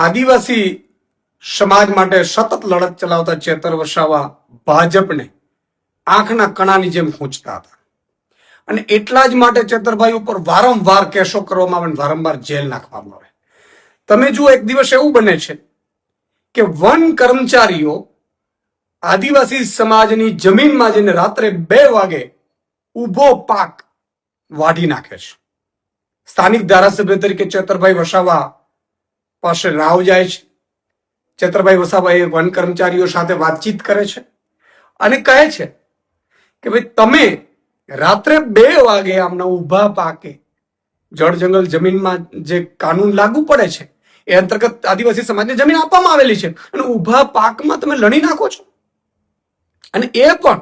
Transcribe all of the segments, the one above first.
આદિવાસી સમાજ માટે સતત લડત ચલાવતા ચેતર વસાવા ભાજપને આંખના કણાની જેમ ખૂંચતા હતા અને એટલા જ માટે ચેતરભાઈ ઉપર વારંવાર કેસો કરવામાં આવે, વારંવાર જેલ નાખવામાં આવે. તમે જુઓ, એક દિવસ એવું બને છે કે વન કર્મચારીઓ આદિવાસી સમાજની જમીનમાં જઈને રાત્રે 2 વાગે ઉભો પાક વાઢી નાખે છે. સ્થાનિક ધારાસભ્ય તરીકે ચેતરભાઈ વસાવા પાસે રાવ જાય છે. ચેતરભાઈ વસાવા એ વન કર્મચારીઓ સાથે વાતચીત કરે છે અને કહે છે કે ભાઈ તમે રાત્રે 2 વાગે આમના ઉભા પાકે જળ જંગલ જમીનમાં જે કાનૂન લાગુ પડે છે એ અંતર્ગત આદિવાસી સમાજને જમીન આપવામાં આવેલી છે અને ઉભા પાકમાં તમે લણી નાખો છો, અને એ પણ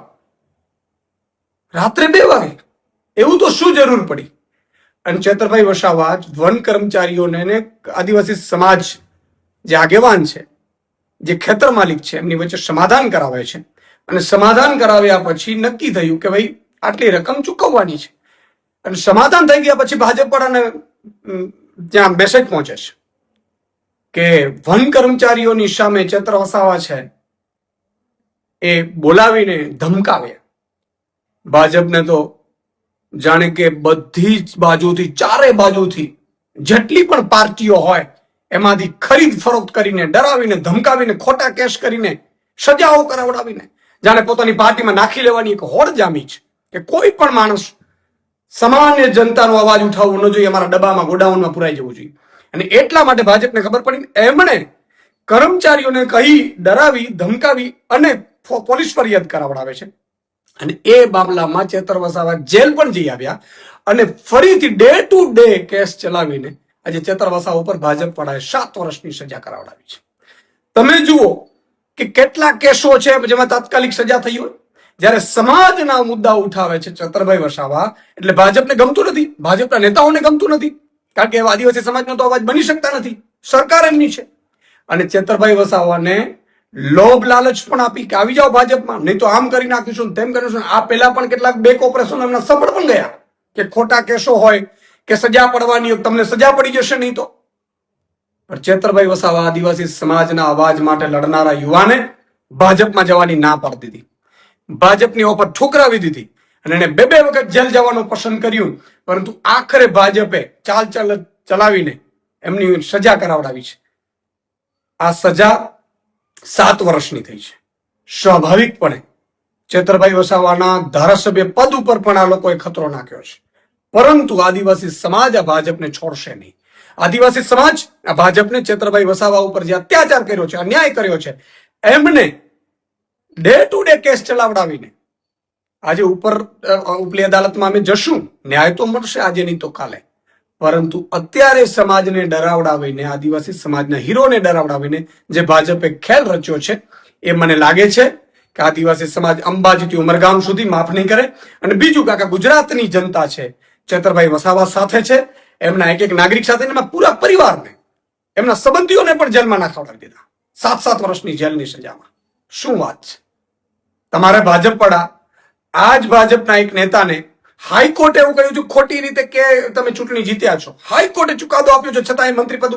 રાત્રે 2 વાગે. એવું તો શું જરૂર પડી? અને ચેતરભાઈ વસાવા વન કર્મચારીઓને આદિવાસી સમાજ જે આગેવાન છે, જે ખેતર માલિક છે, એમની વચ્ચે સમાધાન કરાવે છે અને સમાધાન કરાવ્યા પછી નક્કી થયું કે ભાઈ આટલી રકમ ચૂકવવાની છે. અને સમાધાન થઈ ગયા પછી ભાજપ વાળાને ત્યાં મેસેજ પહોંચે છે કે વન કર્મચારીઓની સામે ચેતર વસાવા છે એ બોલાવીને ધમકાવે. ભાજપને તો જાણે કે બધી જ બાજુથી, ચારે બાજુથી જેટલી પણ પાર્ટીઓ હોય એમાંથી ખરીદ ફરોખ્ત કરીને, ડરાવીને, ધમકાવીને, ખોટા કેસ કરીને, સજાઓ કરાવડાવીને જાણે પોતાની પાર્ટીમાં નાખી લેવાની એક હોડ જામી છે કે કોઈ પણ માણસ સામાન્ય જનતાનો અવાજ ઉઠાવવો ન જોઈએ, અમારા ડબ્બામાં, ગોડાઉનમાં પુરાઈ જવું જોઈએ. અને એટલા માટે ભાજપને ખબર પડી, એમણે કર્મચારીઓને કહી, ડરાવી, ધમકાવી અને પોલીસ ફરિયાદ કરાવડાવે છે. અને એ મામલામાં ચેતર વસાવા જેલ પણ જઈ આવ્યા અને ફરીથી ડે ટુ ડે કેસ ચલાવીને આજે ચેતર વસાવા ઉપર ભાજપ વાળાએ 7 વર્ષની સજા કરાવડાવી છે. તમે જુઓ કે કેટલા કેસો છે જેમાં તાત્કાલિક સજા થઈ હોય. જ્યારે સમાજના મુદ્દા ઉઠાવે છે ચેતરભાઈ વસાવા, એટલે ભાજપને ગમતું નથી, ભાજપના નેતાઓને ગમતું નથી, કારણ કે આદિવાસી સમાજનો તો અવાજ બની શકતા નથી, સરકાર એમની છે. અને ચેતરભાઈ વસાવાને લોભ લાલચ પણ આપી કે આવી જાઓ ભાજપમાં, નહીં તો આમ કરી નાખીશું, તેમ કરીશું. આ પહેલા પણ કેટલાક બેક ઓપરેશન એમના સફળ પણ ગયા કે ખોટા કેસો હોય કે સજા પડવાની હોય, તમને સજા પડી જશે નહીં તો. પણ ચેતરભાઈ વસાવા આદિવાસી સમાજના અવાજ માટે લડનારા યુવાને ભાજપમાં જવાની ના પાડી દીધી, ભાજપની ઓફર ઠુકરાવી દીધી અને એને 2 વખત જેલ જવાનું પસંદ કર્યું. પરંતુ આખરે ભાજપે ચાલ ચલાવીને એમની સજા કરાવડાવી છે. આ સજા 7 વર્ષની થઈ છે. સ્વાભાવિકપણે ચેતરભાઈ વસાવાના ધારાસભ્ય પદ ઉપર પણ આ લોકોએ ખતરો નાખ્યો છે. પરંતુ આદિવાસી સમાજ આ ભાજપને છોડશે નહીં. આદિવાસી સમાજ આ ભાજપને ચેતરભાઈ વસાવા ઉપર જે અત્યાચાર કર્યો છે, અન્યાય કર્યો છે, એમને ડે ટુ ડે કેસ ચલાવડાવીને આજે ઉપલી અદાલતમાં અમે જશું, ન્યાય તો મળશે આજે નહીં તો કાલે. પરંતુ અત્યારે સમાજને ડરાવડાવીને, આદિવાસી સમાજના હીરોને ડરાવડાવીને જે ભાજપે ખેલ રચ્યો છે, એ મને લાગે છે કે આદિવાસી સમાજ અંબાજીથી ઉમરગામ સુધી માફ નહીં કરે. અને બીજું કાકા, ગુજરાતની જનતા છે ચેતરભાઈ વસાવા સાથે છે, એમના એક નાગરિક સાથે, એમના પૂરા પરિવારને, એમના સંબંધીઓને પણ જેલમાં નાખવડાવી દીધા 7 વર્ષની જેલની સજામાં. શું વાત છે! તમારે ભાજપ વાળા આજ ભાજપના એક નેતાને હાઈકોર્ટે એવું કહ્યું છે ખોટી રીતે કે તમે ચૂંટણી જીત્યા છો, હાઈકોર્ટે ચુકાદો આપ્યો છે, છતાં એ મંત્રી પદ